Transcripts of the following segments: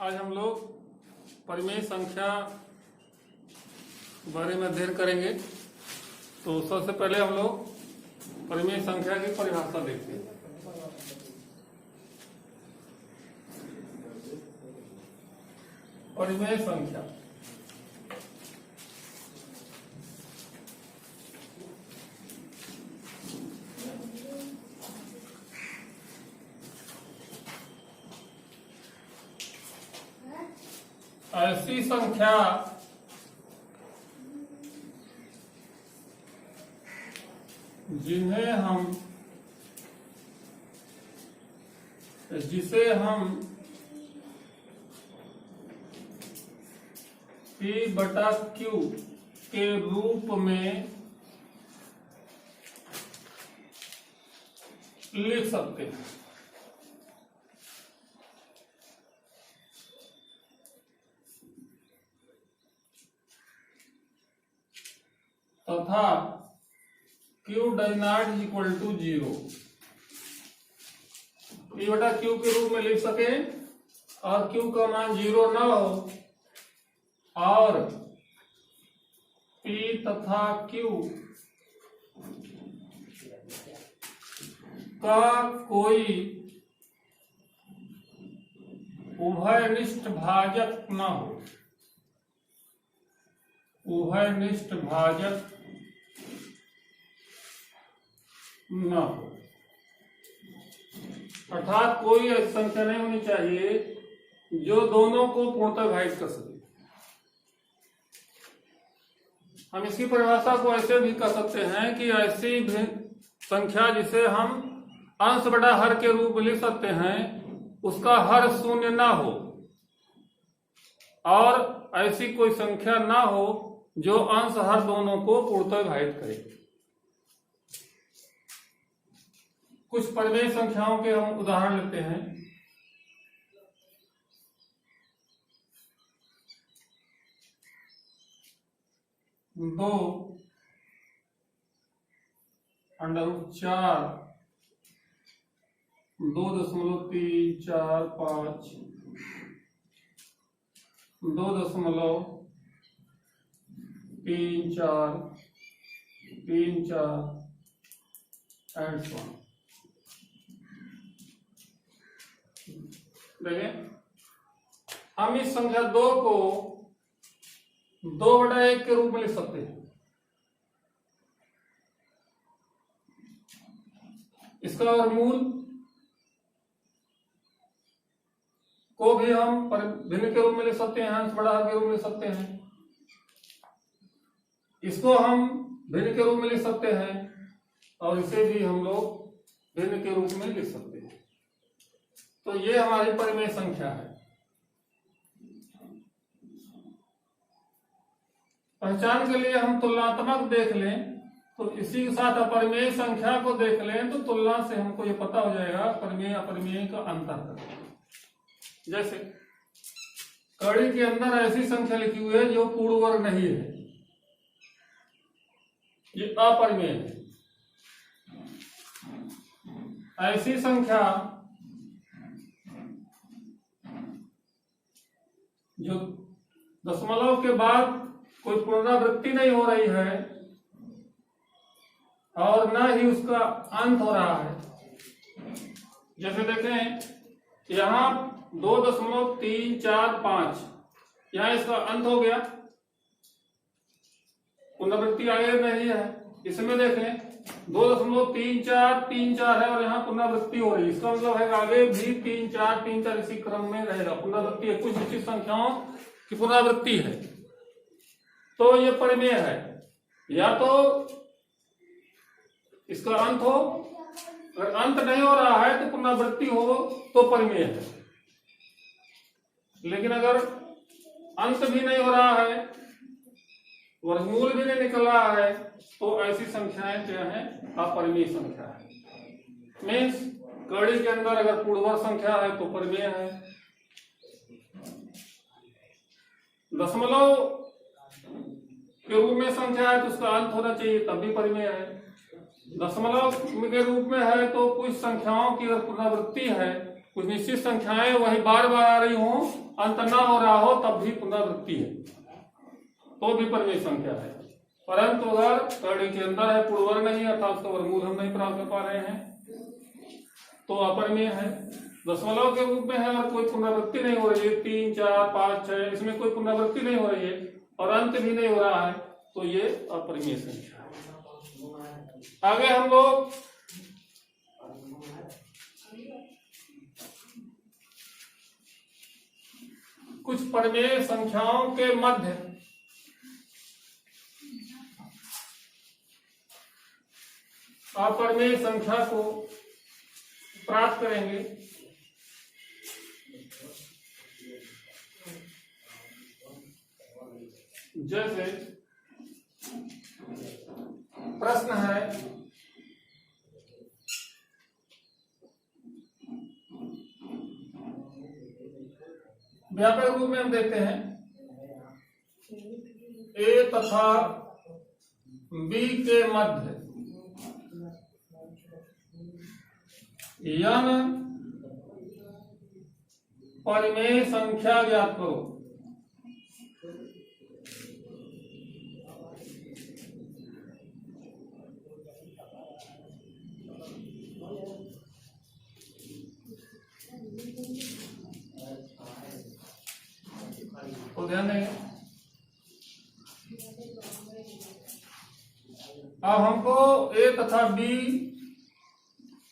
आज हम लोग परिमेय संख्या के बारे में अध्ययन करेंगे। तो सबसे पहले हम लोग परिमेय संख्या की परिभाषा देखते हैं। परिमेय संख्या ऐसी संख्या जिसे हम P/Q के रूप में लिख सकते हैं। तथा Q does not equal to 0 P/Q के रूप में लिख सके और Q का मान 0 न हो और P तथा Q का कोई उभयनिष्ठ भाजक न हो। उभयनिष्ठ भाजक न हो अर्थात कोई ऐसी संख्या नहीं होनी चाहिए जो दोनों को पूर्णतः विभाजित कर सके। हम इसकी परिभाषा को ऐसे भी कर सकते हैं कि ऐसी संख्या जिसे हम अंश बटा हर के रूप में लिख सकते हैं उसका हर शून्य ना हो और ऐसी कोई संख्या ना हो जो अंश हर दोनों को पूर्णतः विभाजित करे। कुछ परिमेय संख्याओं के हम उदाहरण लेते हैं। दो √4 2.345 2.3434 एंड सो ऑन। देखिए हम इस संख्या 2 को 2/1 के रूप में लिख सकते हैं। इसका वर्गमूल को भी हम भिन्न के रूप में लिख सकते हैं, अंश बड़ा के रूप में लिख सकते हैं। इसको हम भिन्न के रूप में लिख सकते हैं और इसे भी हम लोग भिन्न के रूप में लिख सकते हैं। तो ये हमारी परिमेय संख्या है। पहचान के लिए हम तुलनात्मक देख लें तो इसी के साथ अपरिमेय संख्या को देख लें तो तुलना से हमको ये पता हो जाएगा परिमेय अपरिमेय का अंतर। जैसे कड़ी के अंदर ऐसी संख्या लिखी हुई है जो पूर्ण वर्ग नहीं है, ये अपरिमेय है। ऐसी संख्या जो दशमलव के बाद कोई पुनरावृत्ति नहीं हो रही है और न ही उसका अंत हो रहा है। जैसे देखें यहां 2.345 यहां इसका अंत हो गया, पुनरावृत्ति आगे नहीं है। इसमें देखें 2.3434 है और यहाँ पुनरावृत्ति हो रही है। इसका मतलब है आगे भी 3-4 इसी क्रम में रहेगा। पुनरावृत्ति है, कुछ निश्चित संख्याओं की पुनरावृत्ति है। तो ये परिमेय है। या तो इसका अंत हो, अगर अंत नहीं हो रहा है तो पुनरावृत्ति हो तो परिमेय है। लेकिन अगर अंत भी नहीं हो रहा है, वर्गमूल भी नहीं निकल रहा है तो ऐसी संख्याएं क्या है? अपरिमेय संख्या है। मीन्स कड़ी के अंदर अगर पूर्णवर्ग संख्या है तो परिमेय है। दशमलव के रूप में संख्या है तो उसका अंत होना चाहिए, तब भी परिमेय है। दशमलव के रूप में है तो कुछ संख्याओं की अगर पुनरावृत्ति है कुछ निश्चित संख्याएं वही बार बार आ रही हो, अंत ना हो रहा हो, तब भी पुनरावृत्ति है, तो भी परिमेय संख्या है। परंतु अगर कड़ी के अंदर है, पूर्ववर्ग नहीं है, अर्थात उसका वर्गमूल हम नहीं प्राप्त कर पा रहे हैं, तो अपरिमेय है। दशमलव के रूप में है और कोई पुनरावृत्ति नहीं हो रही है, 3, 4, 5, 6, इसमें कोई पुनरावृत्ति नहीं हो रही है और अंत भी नहीं हो रहा है, तो ये अपरिमेय संख्या है। आगे हम लोग कुछ परिमेय संख्याओं के मध्य अपरिमेय संख्या को प्राप्त करेंगे। जैसे प्रश्न है, व्यापक रूप में हम देखते हैं ए तथा बी के मध्य n परिमेय संख्या ज्ञात करो। तो ध्यान देंगे, अब हमको ए तथा बी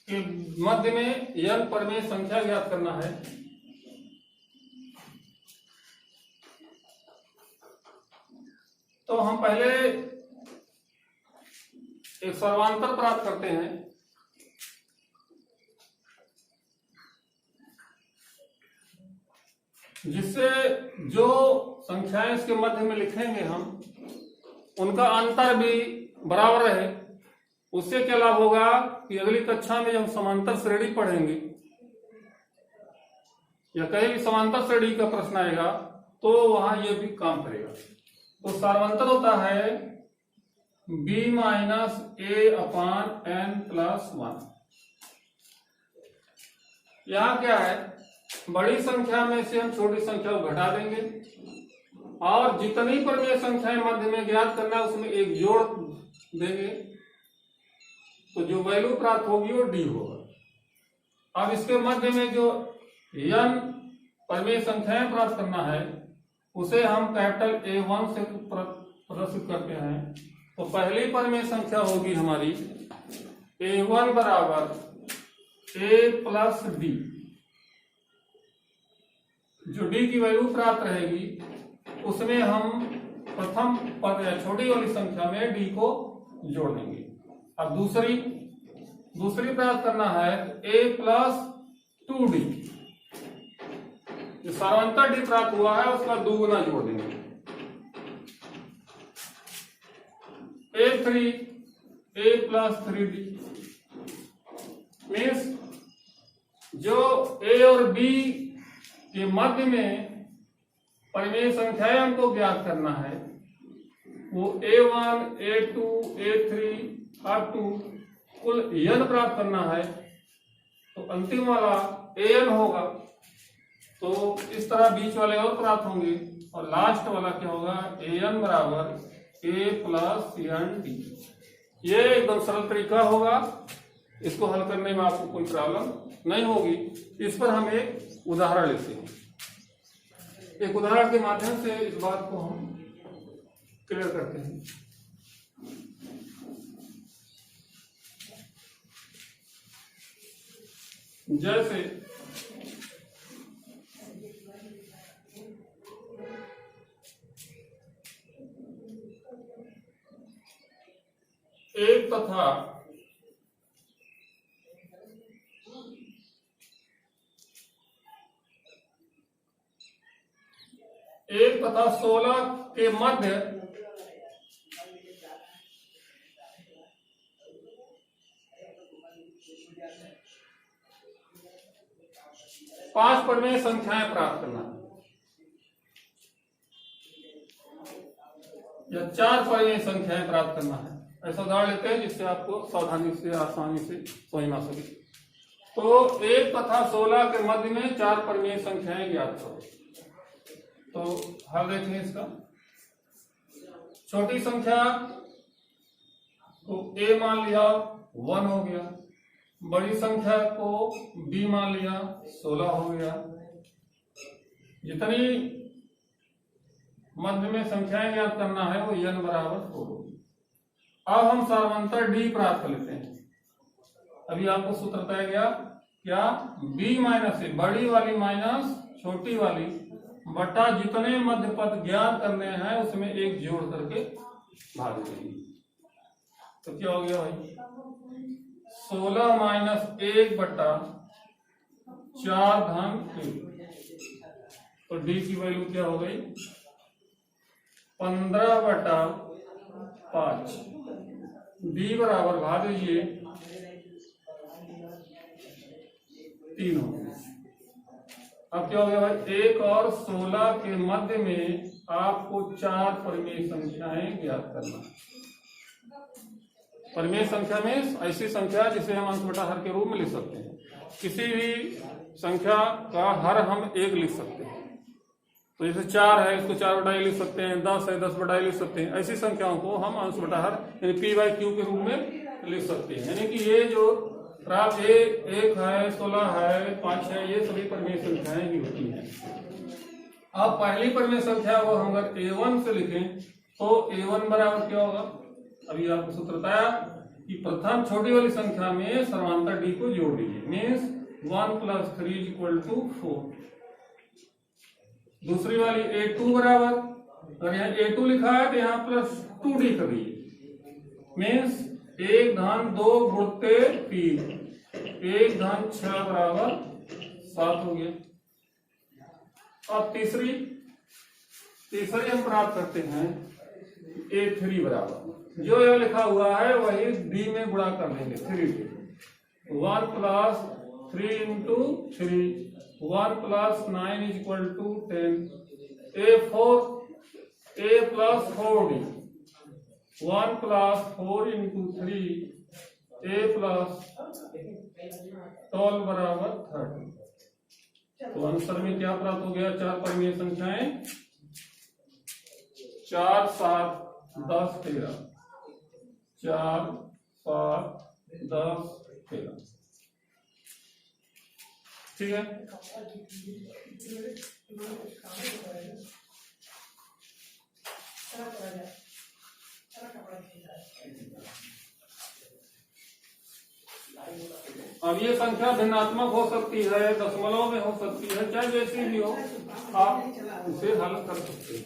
के मध्य में n परिमेय संख्या ज्ञात करना है। तो हम पहले एक सर्वांतर प्राप्त करते हैं। जिससे जो संख्याएं इसके मध्य में लिखेंगे हम, उनका अंतर भी बराबर रहे। उससे क्या लाभ होगा कि अगली कक्षा में जब हम समांतर श्रेणी पढ़ेंगे या कहीं भी समांतर श्रेणी का प्रश्न आएगा तो वहां ये भी काम करेगा। तो सर्वांतर होता है b minus a upon n+1। यहां क्या है, बड़ी संख्या में से हम छोटी संख्या को घटा देंगे और जितनी परिमेय संख्याएं मध्य में ज्ञात करना है उसमें एक जोड़ देंगे, तो जो वैल्यू प्राप्त होगी वो d होगा। अब इसके मध्य में जो n परिमेय संख्याएं प्राप्त करना है उसे हम कैपिटल A1 से प्रदर्शित करते हैं। तो पहली परिमेय संख्या होगी हमारी A1 बराबर a प्लस d। जो d की वैल्यू प्राप्त रहेगी उसमें हम प्रथम पद या छोटी वाली संख्या में d को जोड़ देंगे। अब दूसरी प्राप्त करना है a प्लस 2d। जो सर्वांतर d प्राप्त हुआ है उसका दुगुना जोड़ देंगे। a प्लस 3d मीन्स जो a और b के मध्य में परिमेय संख्याएं हमको ज्ञात करना है वो a1, a2, a3 और 2 कुल n प्राप्त करना है। तो अंतिम वाला an होगा। तो इस तरह बीच वाले और प्राप्त होंगे और लास्ट वाला क्या होगा, an बराबर a प्लस n d। ये एकदम सरल तरीका होगा, इसको हल करने में आपको कोई प्रॉब्लम नहीं होगी। इस पर हम एक उदाहरण लेते हैं। एक उदाहरण के माध्यम से इस बात को हम क्लियर करते हैं। जैसे एक तथा एक तथा 16 के मध्य पांच परिमेय संख्याएं प्राप्त करना या 4 परिमेय संख्याएं प्राप्त करना है। ऐसा उदाहरण लेते हैं जिससे आपको सावधानी से आसानी से समझ में आ सके। तो 1 तथा 16 के मध्य में 4 परिमेय संख्याएं ज्ञात करो। तो हल देखें इसका। छोटी संख्या को a मान लिया 1 हो गया, बड़ी संख्या को b मान लिया 16 हो गया। जितनी मध्य में संख्याएं ज्ञात करना है वो n बराबर 4 होगी। अब हम सार्वंतर d प्राप्त कर लेते हैं। अभी आपको सूत्र बताया गया क्या, b माइनस ए, बड़ी वाली माइनस छोटी वाली बटा जितने मध्य पद ज्ञात करने हैं उसमें एक जोड़ करके भाग देंगे। तो क्या हो गया भाई, 16 माइनस 1 बटा 4 धन 1। तो d की वैल्यू क्या हो गई, 15 बटा 5। d बराबर भाग दीजिए 3 हो गया। अब क्या हो गया भाई, 1 और 16 के मध्य में आपको 4 परिमेय संख्याएं ज्ञात करना। परिमेय संख्या में ऐसी संख्या जिसे हम अंश बटा हर के रूप में लिख सकते हैं। किसी भी संख्या का हर हम 1 लिख सकते हैं। तो जैसे 4 है, इसको 4 बटा लिख सकते हैं, 10 है 10 बटा लिख सकते हैं। ऐसी संख्याओं को हम अंश बटा हर यानी p/q के रूप में लिख सकते हैं। यानी कि ये जो प्राप्त 1 है, 16 है, 5 है, ये सभी परिमेय संख्याएं ही होती हैं। अब पहली परिमेय संख्या को हम अगर a1 से लिखें तो a1 बराबर क्या होगा, अभी आपको सूत्र बताया कि प्रथम छोटी वाली संख्या में सर्वांतर d को जोड़ दीजिए, मीन्स 1 + 3 = 4। दूसरी वाली a2 बराबर, अगर यहाँ a2 लिखा है तो यहाँ +2d कर दीजिए, मीन्स 1 धन 2 गुणते 3, 1 धन 6 बराबर 7 हो गया। अब तीसरी हम प्राप्त करते हैं a3 बराबर, जो यह लिखा हुआ है वही d में गुणा कर लेंगे 3 से। 1 + 3 × 3, 1 + 9 = 10, a4 a + 4d, 1 + 4 × 3, a + 12 बराबर 30। तो आंसर में क्या प्राप्त हो गया, 4 परिमेय संख्याएं, 4 7 10 13, 4 7 10 13। ठीक है। अब ये संख्या भिन्नात्मक हो सकती है, दशमलव में हो सकती है, चाहे जैसी भी हो आप इसे हल कर सकते हैं।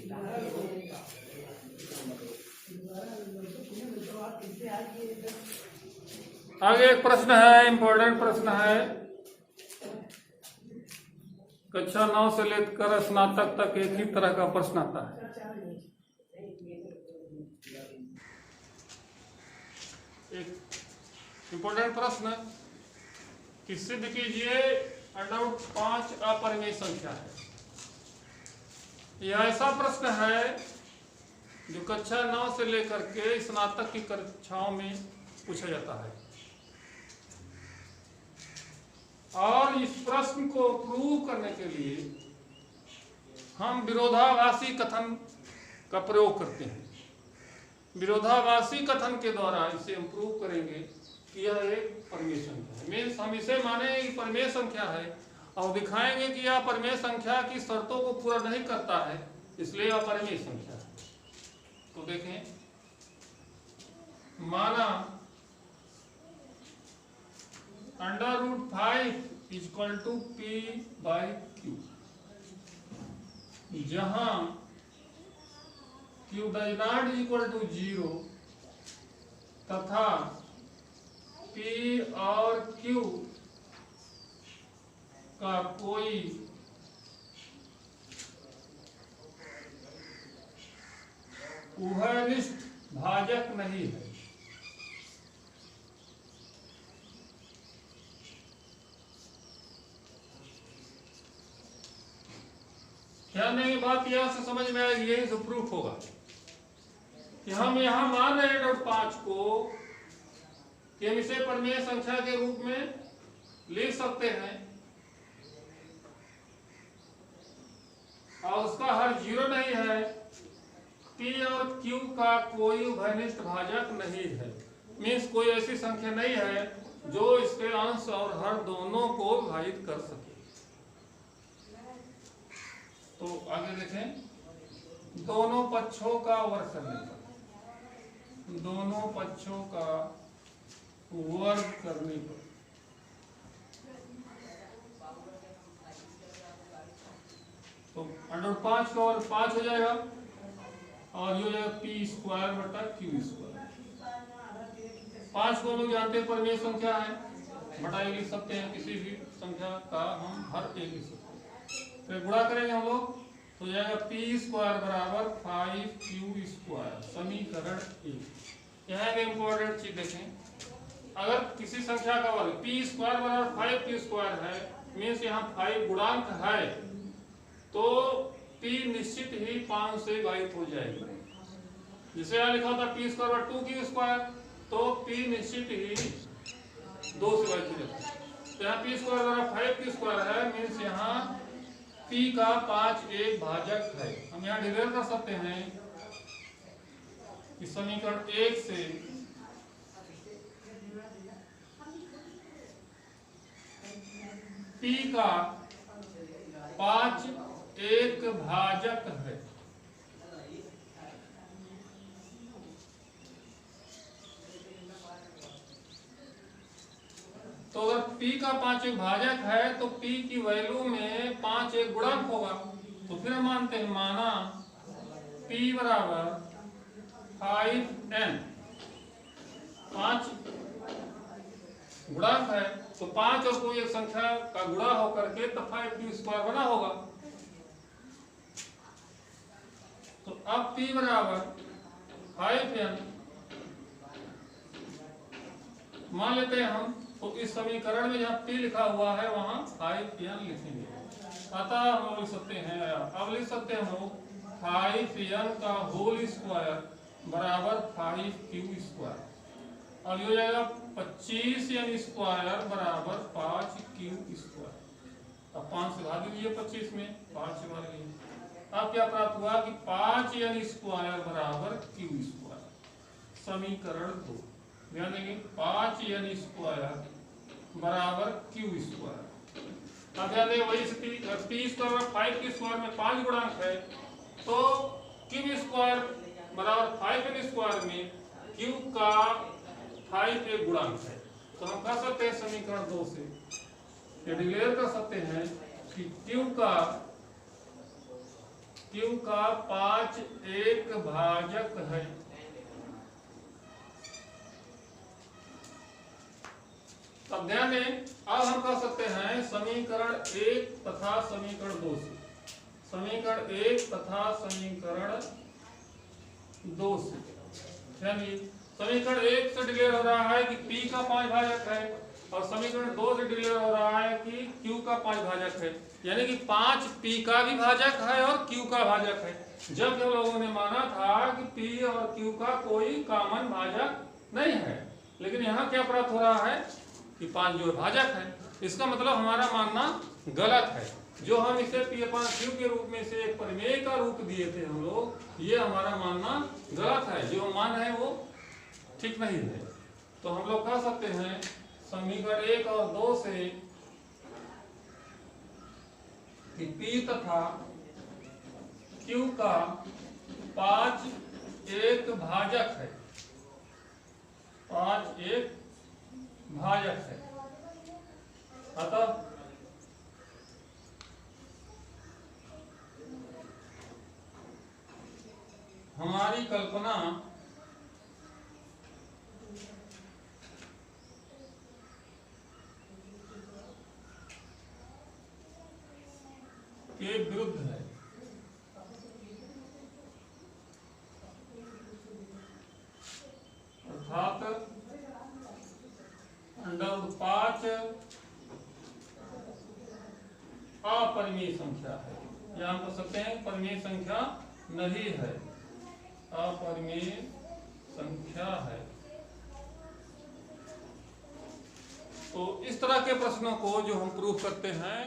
आगे एक प्रश्न है, इंपॉर्टेंट प्रश्न है। कक्षा 9 से लेकर स्नातक तक एक ही तरह का प्रश्न आता है। एक इंपॉर्टेंट प्रश्न कि सिद्ध कीजिए √5 अपरिमेय संख्या है। यह ऐसा प्रश्न है जो कक्षा 9 से लेकर के स्नातक की कक्षाओं में पूछा जाता है। और इस प्रश्न को प्रूव करने के लिए हम विरोधाभासी कथन का प्रयोग करते हैं। विरोधाभासी कथन के द्वारा इसे हम प्रूव करेंगे कि यह एक परिमेय संख्या है। मीन्स हम इसे माने कि परिमेय संख्या है और दिखाएंगे कि यह परिमेय संख्या की शर्तों को पूरा नहीं करता है, इसलिए यह परिमेय संख्या है। तो देखें, माना √5 = p/q, जहां q ≠ 0 तथा p और q का कोई उभयनिष्ठ भाजक नहीं है। ध्यान देंगे, बात यहां से समझ में आएगी, यही से प्रूफ होगा कि हम यहां मान रहे हैं √5 को कि हम इसे परिमेय संख्या के रूप में लिख सकते हैं और उसका हर जीरो नहीं है, P और Q का कोई उभयनिष्ठ भाजक नहीं है, मीन्स कोई ऐसी संख्या नहीं है जो इसके अंश और हर दोनों को विभाजित कर सके। तो आगे देखें, दोनों पक्षों का वर्ग करने पर, दोनों पक्षों का वर्ग करने पर तो √5 का वर्ग 5 हो जाएगा और ये हो जाएगा पी स्क्वायर बटा क्यू स्क्वायर। 5 को हम लोग जानते हैं परिमेय संख्या है, बटा एक लिख सकते हैं, किसी भी संख्या का हम हर एक लिख सकते हैं। तो गुणा करेंगे हम लोग तो जाएगा पी स्क्वायर बराबर 5q स्क्वायर, समीकरण 1। यहाँ एक इम्पोर्टेंट चीज देखें, अगर किसी संख्या का वर्ग पी स्क्वायर बराबर 5q स्क्वायर है, मीन्स यहाँ 5 गुणांक है, तो p निश्चित ही 5 से गायब हो जाएगी। जिसे यहाँ लिखा था पी स्क्वायर बराबर 2q स्क्वायर, तो p निश्चित ही 2 से गायब हो जाता है। तो यहाँ पी स्क्वायर बराबर 5q स्क्वायर है, मीन्स यहाँ p का 5 एक भाजक है। हम यहाँ डिक्लेयर कर सकते हैं कि समीकरण 1 से p का 5 एक भाजक है। तो अगर p का 5 एक भाजक है तो p की वैल्यू में 5 एक गुणक होगा। तो फिर हम मानते हैं, माना p बराबर 5n, 5 गुणक है तो 5 और कोई एक संख्या का गुणा होकर के तो 5q स्क्वायर बना होगा। तो अब p बराबर 5n मान लेते हैं हम, तो इस समीकरण में जहाँ p लिखा हुआ है वहां 5n लिखेंगे। अतः हम लिख सकते हैं, अब लिख सकते हैं हम लोग 5n का होल स्क्वायर बराबर 5q स्क्वायर, और ये हो जाएगा 25n स्क्वायर बराबर 5q स्क्वायर। अब 5 से भाग दीजिए 25 में, 5 से भाग दीजिए। अब क्या प्राप्त हुआ कि 5n स्क्वायर बराबर q स्क्वायर, समीकरण 2। ध्यान देंगे, 5n स्क्वायर बराबर q स्क्वायर। अब ध्यान देंगे वही स्थिति, p स्क्वायर 5q स्क्वायर में 5 गुणांक है, तो q स्क्वायर बराबर 5n स्क्वायर में q का 5 एक गुणांक है। तो हम कह सकते हैं समीकरण 2 से ये डिक्लेयर कर सकते हैं कि q का 5 एक भाजक है। अब ध्यान दें, अब हम कह सकते हैं समीकरण 1 तथा समीकरण 2 से, समीकरण 1 तथा समीकरण 2 से। ध्यान दीजिए, समीकरण 1 से डिक्लेयर हो रहा है कि p का 5 भाजक है, और समीकरण 2 से डिक्लेयर हो रहा है कि q का 5 भाजक है, यानी कि 5 p का भी भाजक है और q का भाजक है। जब हम लोगों ने माना था कि p और q का कोई कॉमन भाजक नहीं है, लेकिन यहाँ क्या प्राप्त हो रहा है कि 5 जो भाजक है। इसका मतलब हमारा मानना गलत है। जो हम इसे p/q के रूप में से एक परिमेय का रूप दिए थे हम लोग, ये हमारा मानना गलत है। जो हम मान रहे हैं वो ठीक नहीं है। तो हम लोग कह सकते हैं समीकरण 1 और 2 से कि p तथा q का 5 एक भाजक है, 5 एक भाजक है। अतः हमारी कल्पना के विरुद्ध है। अर्थात √5 अपरिमेय संख्या है, या हम कह सकते हैं परिमेय संख्या नहीं है, अपरिमेय संख्या है। तो इस तरह के प्रश्नों को जो हम प्रूफ करते हैं